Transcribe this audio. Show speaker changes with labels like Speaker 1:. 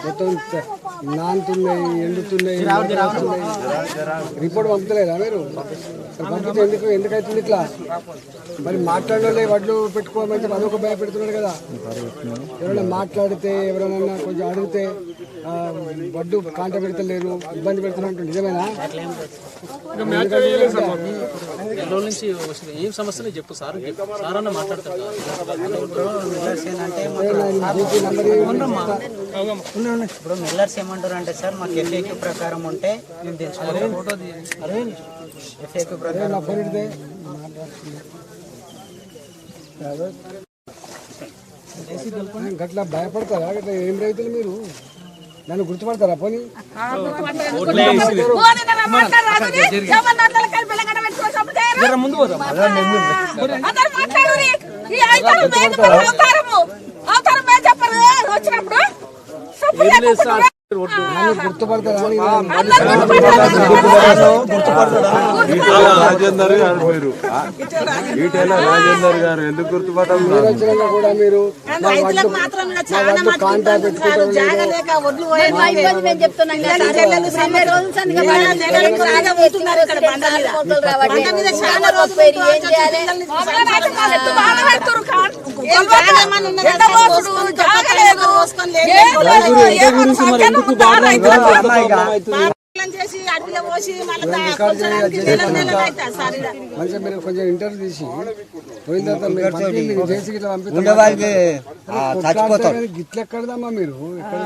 Speaker 1: మొత్తం నానుతున్నాయి, ఎండుతున్నాయి, రిపోర్ట్ పంపుతలేదా మీరు? పంపితే ఎందుకైతుంది ఇట్లా? మరి మాట్లాడలే వడ్లు పెట్టుకోమంటే అదొక భయపెడుతున్నాడు కదా. ఎవరైనా మాట్లాడితే ఎవరైనా కొంచెం అడిగితే వడ్డు కాంట పెడతలేరు, ఇబ్బంది పెడుతున్నట్టు నిజమేనా?
Speaker 2: ఏం సమస్య చెప్పు సార్, సారన్న మాట్లాడతారు.
Speaker 3: ఇప్పుడు మిల్లర్స్ ఏమంటారు అంటే సార్ మాకు ఎఫ్ఏక్యూ ప్రకారం ఉంటే మేము ఎఫ్ఏక్యూ ప్రకారం
Speaker 1: గట్లా భయపడతారా? గట్లా ఏం రైతులు మీరు నన్ను గుర్తుపడతారా? పోనీ
Speaker 2: ముందు పోతాం.
Speaker 4: రాజేందర్ గారు మీరు రాజేందర్ గారు ఎందుకు గుర్తుపట్టాలి?
Speaker 1: కూడా మీరు కాంటాక్ట్ పెట్టుకుంటారు. మంచిగా మీరు కొంచెం ఇంటర్వ్యూ తీసి పోయిన తర్వాత గిట్ల ఎక్కడదమ్మా మీరు? ఎక్కడ